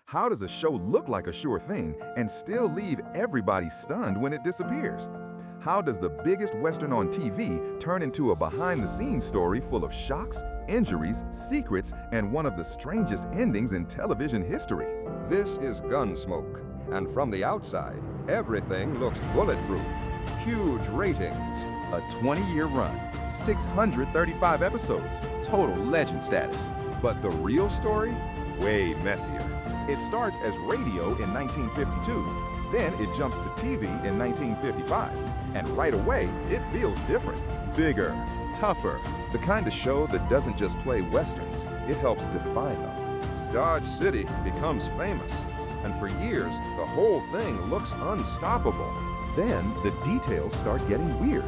How does a show look like a sure thing and still leave everybody stunned when it disappears? How does the biggest Western on TV turn into a behind-the-scenes story full of shocks, injuries, secrets, and one of the strangest endings in television history? This is Gunsmoke, and from the outside, everything looks bulletproof. Huge ratings. A 20-year run, 635 episodes, total legend status. But the real story? Way messier. It starts as radio in 1952, then it jumps to TV in 1955, and right away, it feels different. Bigger, tougher, the kind of show that doesn't just play westerns, it helps define them. Dodge City becomes famous, and for years, the whole thing looks unstoppable. Then the details start getting weird.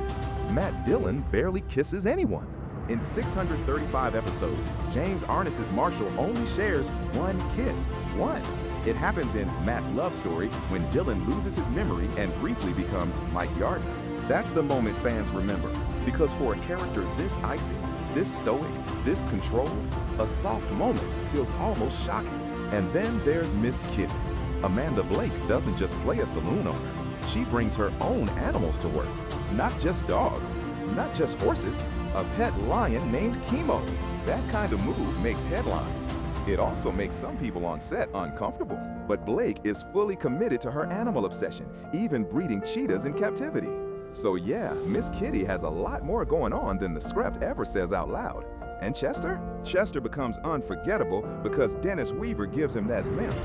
Matt Dillon barely kisses anyone. In 635 episodes, James Arness's Marshall only shares one kiss. One. It happens in Matt's love story when Dillon loses his memory and briefly becomes Mike Yardner. That's the moment fans remember, because for a character this icy, this stoic, this controlled, a soft moment feels almost shocking. And then there's Miss Kitty. Amanda Blake doesn't just play a saloon owner. She brings her own animals to work. Not just dogs, not just horses, a pet lion named Chemo. That kind of move makes headlines. It also makes some people on set uncomfortable. But Blake is fully committed to her animal obsession, even breeding cheetahs in captivity. So yeah, Miss Kitty has a lot more going on than the script ever says out loud. And Chester? Chester becomes unforgettable because Dennis Weaver gives him that limp.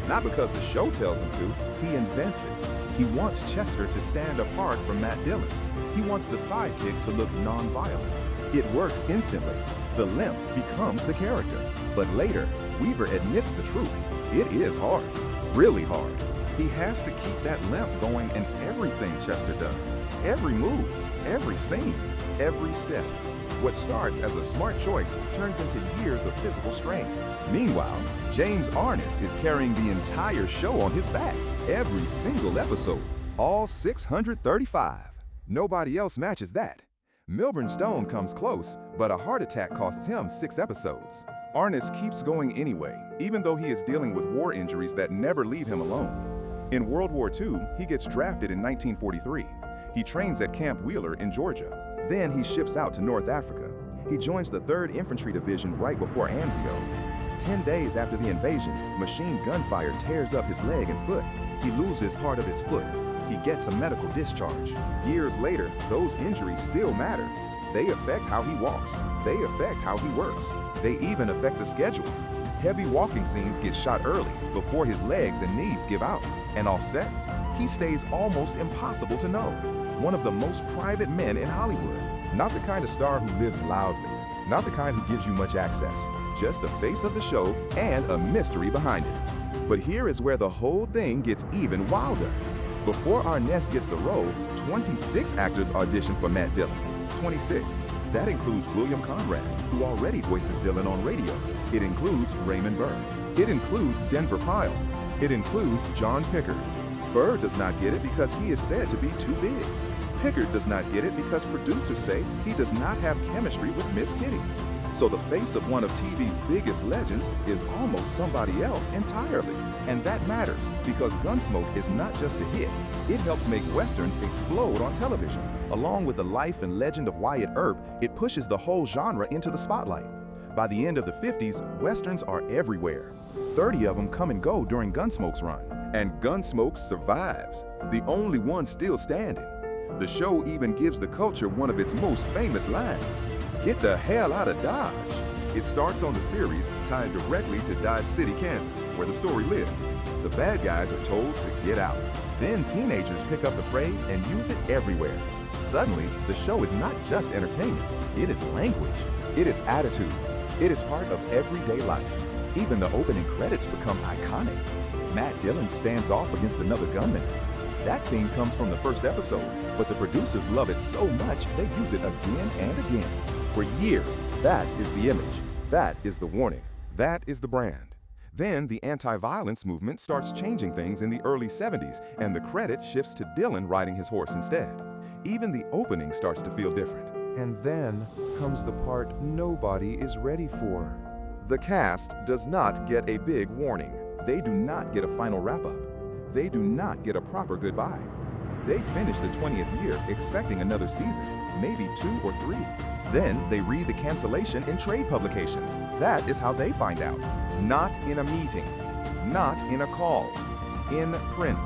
Not because the show tells him to, he invents it. He wants Chester to stand apart from Matt Dillon. He wants the sidekick to look non-violent. It works instantly. The limp becomes the character. But later, Weaver admits the truth. It is hard. Really hard. He has to keep that limp going in everything Chester does. Every move, every scene, every step. What starts as a smart choice turns into years of physical strain. Meanwhile, James Arness is carrying the entire show on his back. Every single episode. All 635. Nobody else matches that. Milburn Stone comes close, but a heart attack costs him 6 episodes. Arness keeps going anyway, even though he is dealing with war injuries that never leave him alone. In World War II, he gets drafted in 1943. He trains at Camp Wheeler in Georgia. Then he ships out to North Africa. He joins the 3rd Infantry Division right before Anzio. 10 days after the invasion, machine gunfire tears up his leg and foot. He loses part of his foot. He gets a medical discharge. Years later, those injuries still matter. They affect how he walks. They affect how he works. They even affect the schedule. Heavy walking scenes get shot early, before his legs and knees give out. And offset, he stays almost impossible to know. One of the most private men in Hollywood. Not the kind of star who lives loudly. Not the kind who gives you much access. Just the face of the show and a mystery behind it. But here is where the whole thing gets even wilder. Before Arness gets the role, 26 actors audition for Matt Dillon. 26. That includes William Conrad, who already voices Dillon on radio. It includes Raymond Burr. It includes Denver Pyle. It includes John Pickard. Burr does not get it because he is said to be too big. Pickard does not get it because producers say he does not have chemistry with Miss Kitty. So the face of one of TV's biggest legends is almost somebody else entirely. And that matters because Gunsmoke is not just a hit. It helps make westerns explode on television. Along with the life and legend of Wyatt Earp, it pushes the whole genre into the spotlight. By the end of the 50s, westerns are everywhere. 30 of them come and go during Gunsmoke's run. And Gunsmoke survives, the only one still standing. The show even gives the culture one of its most famous lines. Get the hell out of Dodge. It starts on the series tied directly to Dodge City, Kansas, where the story lives. The bad guys are told to get out. Then teenagers pick up the phrase and use it everywhere. Suddenly, the show is not just entertainment. It is language. It is attitude. It is part of everyday life. Even the opening credits become iconic. Matt Dillon stands off against another gunman. That scene comes from the first episode, but the producers love it so much they use it again and again. For years, that is the image. That is the warning. That is the brand. Then the anti-violence movement starts changing things in the early 70s, and the credit shifts to Dillon riding his horse instead. Even the opening starts to feel different. And then comes the part nobody is ready for. The cast does not get a big warning. They do not get a final wrap-up. They do not get a proper goodbye. They finish the 20th year expecting another season, maybe 2 or 3. Then they read the cancellation in trade publications. That is how they find out. Not in a meeting, not in a call, in print.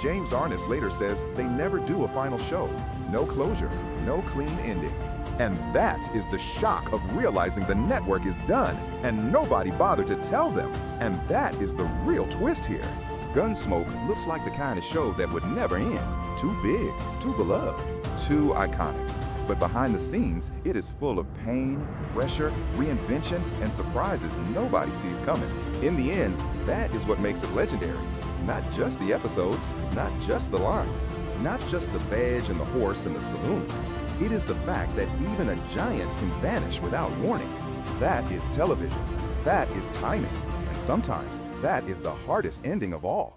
James Arness later says they never do a final show. No closure, no clean ending. And that is the shock of realizing the network is done and nobody bothered to tell them. And that is the real twist here. Gunsmoke looks like the kind of show that would never end. Too big, too beloved, too iconic. But behind the scenes, it is full of pain, pressure, reinvention, and surprises nobody sees coming. In the end, that is what makes it legendary. Not just the episodes, not just the lines, not just the badge and the horse and the saloon. It is the fact that even a giant can vanish without warning. That is television. That is timing. And sometimes, that is the hardest ending of all.